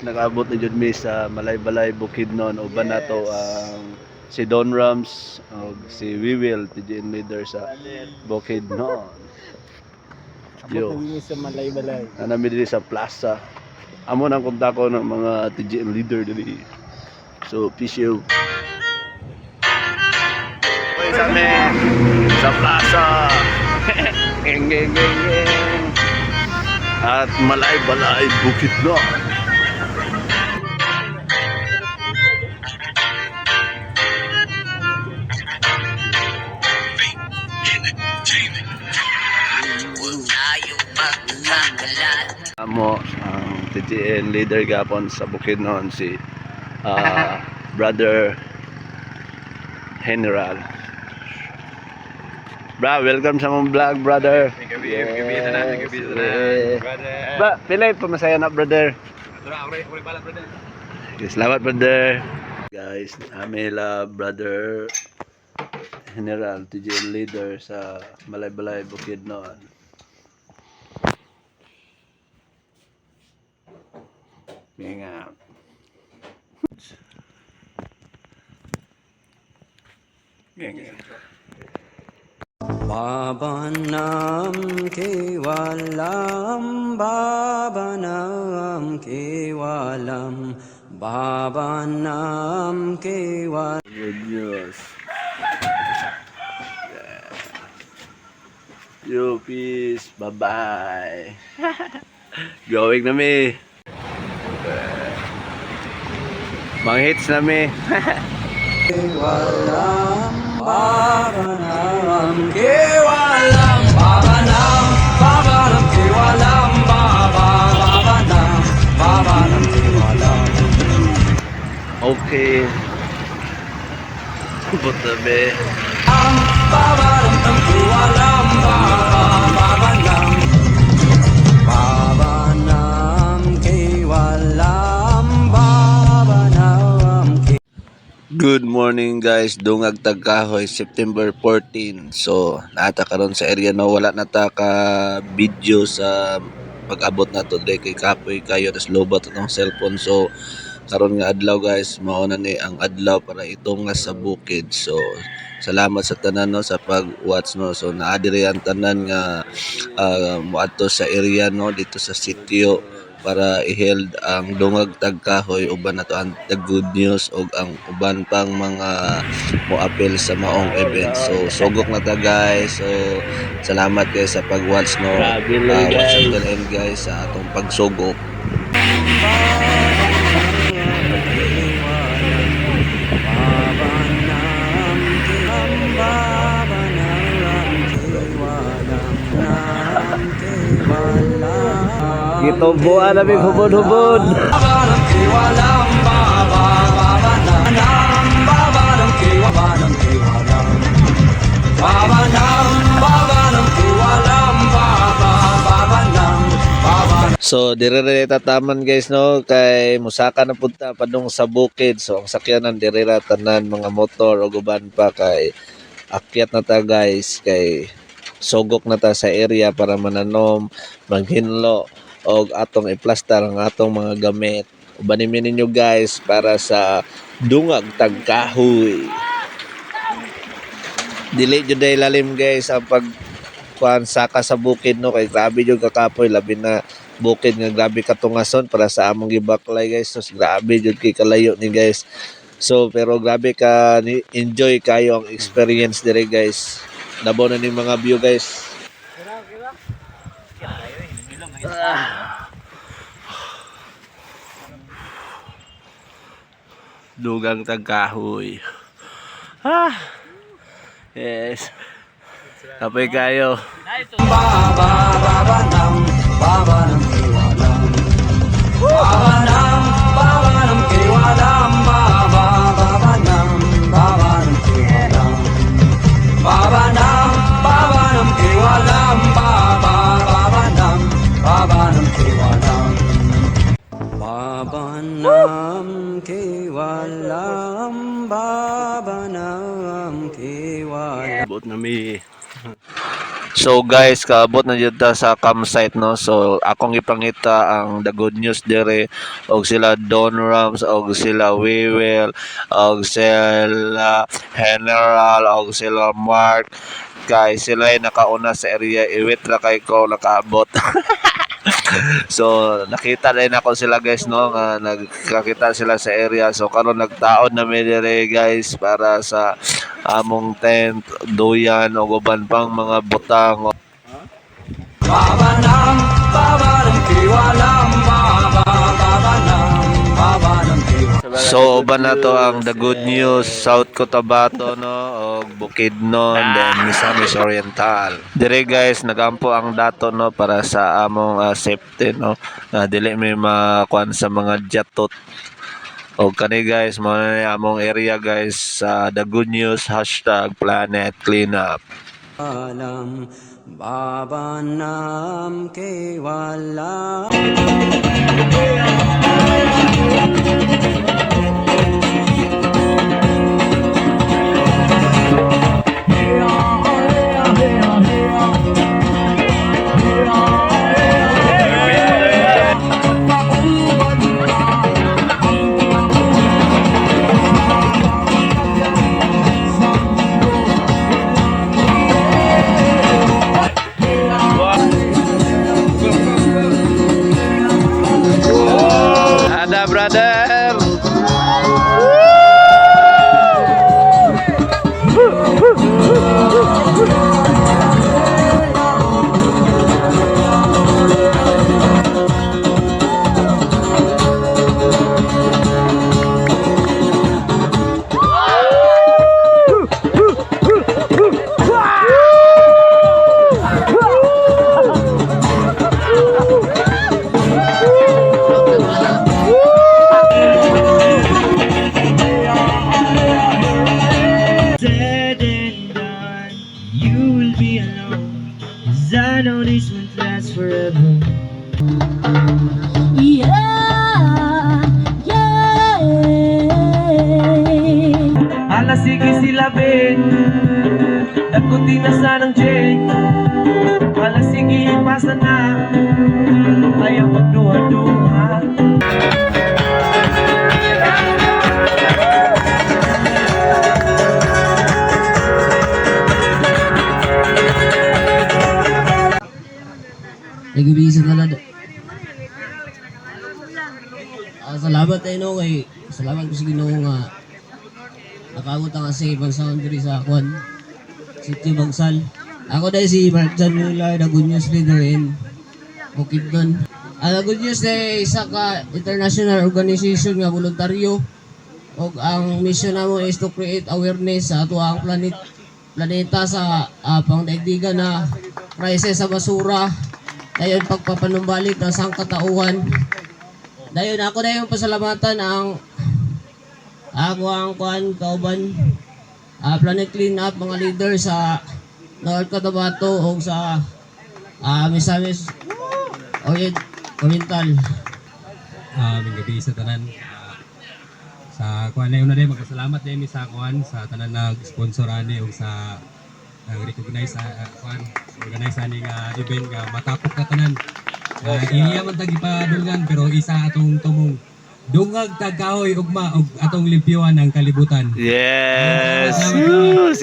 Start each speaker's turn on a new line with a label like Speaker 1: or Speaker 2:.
Speaker 1: Nakaabot na jud mi sa Malay-Balay Bukidnon uban nato ang si Don Rams o si Wiwil TGN leader sa Bukidnon.
Speaker 2: Abot na sa Malay-Balay.
Speaker 1: Nami diri sa plaza. Amo nang kontak ko ng mga TGN leader diri. So, peace you. Sa plaza. Geng geng geng geng. At Malay-Balay Bukidnon. Amo ang TGN leader gapon sa Bukidnon si Brother General. Bra, welcome sa mong vlog, brother.
Speaker 2: Gabi na, brother.
Speaker 1: Ba, pilay pa masaya na, brother. Salamat, brother. Guys, amila brother General TGN leader sa Malay-Balay Bukidnon. Nga.
Speaker 3: Baba Nam Kevalam, Baba Nam Kevalam, Baba Nam Kevalam.
Speaker 1: Good news. You peace. Bye-bye. Going na mi. Mga hits na mi.
Speaker 3: Kevalam, Baba Nam Kevalam, Baba Nam, Baba Nam Kevalam, Baba Nam, Baba Nam Kevalam.
Speaker 1: Okay. Puta be.
Speaker 3: Baba Nam Kevalam, Baba Nam, Baba Nam Kevalam, Baba Nam.
Speaker 1: Good morning guys, Dungag Tagkahoy, September 14. So, naata karon sa area no, wala na ta ka video sa pag-abot na to dre kay kapoy kayo tas lobat ng cellphone. So, karon nga adlaw guys, mao na ni ang adlaw para itungas sa bukid. So, salamat sa tanan no sa pag-watch no. So, naadiri ang tanan nga moadto sa area no dito sa sitio para i-held ang Dungag Tagkahoy uban nato ang the good news og ang uban pang mga moapil sa maong event. So sugok na ta guys. So salamat guys sa pag-watch no. Watch until end guys sa atong pagsugok. Gitumbuan namin hubod-hubod. So dire tataman guys no kay musaka na punta padung sa bukid. So ang sakyanan dire tanan mga motor o guban pa kay akyat na ta guys kay sugok na ta sa area para mananom, maghinlo og atong iplastar ang atong mga gamit. Ubanimin ninyo guys para sa Dungag Tagkahoy. Dili jud day lalim guys ang pagkuan saka sa bukid no kay grabe jud kakapoy labi na bukid nga grabe katungason para sa among gibaklay guys. So grabe jud kay kalayo ni guys. So pero grabe ka enjoy kayo ang experience dire guys. Labaw na ning mga view guys. Dugang Tagkahoy. Yes. Kapay kayo.
Speaker 3: Baba Nam, Baba Nam Kevalam, Baba Nam, Baba Nam Kevalam, Baba Nam, Baba Nam Kevalam, Baba Nam, Baba Nam Kevalam, Baba Nam, Baba Nam Kevalam, Baba Nam Kevalam, Baba Nam Kevalam.
Speaker 1: Abot na mi. So guys, kaabot na jud ta sa campsite no. So akong ipangita ang the good news dire og sila Don Rams og sila Wewel og sila General og sila Mark kay sila ay nakauna sa area iwit ra kay ko nakaabot. So nakita din ako sila guys no nga nagkakita sila sa area so karon nagtaod na mi dire guys para sa among tent, duyan o uban pang mga butang.
Speaker 3: Baba ng tiwalam, baba ng tiwalam.
Speaker 1: So uban na to ang the good news South Cotabato no og Bukidnon then Misamis Oriental. Dire guys nagampo ang dato no para sa among safety no. Dili may makuan sa mga jatot. O kani guys mo na among area guys sa the good news #planet cleanup.
Speaker 3: Alam, baba nam kewalam.
Speaker 1: Ada brother.
Speaker 4: Said and done, you will be alone. 'Cause I know this won't last forever.
Speaker 5: Yeah, yeah.
Speaker 4: Ala sige sila Ben, dakuti na sanang Jake. Ala sige ipasa na, ayaw magduha-duha.
Speaker 2: Nagibisa na lang. Salamat tayo no kay salamat ko sa Ginoo nga nakaabot ang kasi Bangsaon diri sa Kwan City Bangsal. Ako dahil si Mark John Miller, the good news leader in Bukidnon. Ang good news ay isa ka international organization nga voluntaryo og ang mission namo is to create awareness sa ato ang planeta sa pangdaigdigan na crisis sa basura. Dayon pagpapanumbalik ng sangkatauhan. Dayon ako na yung pasalamatan ang ako ang kuan kauban Planet Cleanup mga leader sa North Cotabato o sa Misamis Oriental.
Speaker 6: May gabi sa tanan. Sa kuan na yun na din, magkasalamat din sa kuan sa tanan nag-sponsor ani o sa recognize organize aning event nga matapok na tanan. Iya man tag ipadulgan pero isa atong tumong dungag tag kahoy ugma og atong limpyuan ang kalibutan.
Speaker 1: Yes.
Speaker 6: Salamat.
Speaker 1: Yes.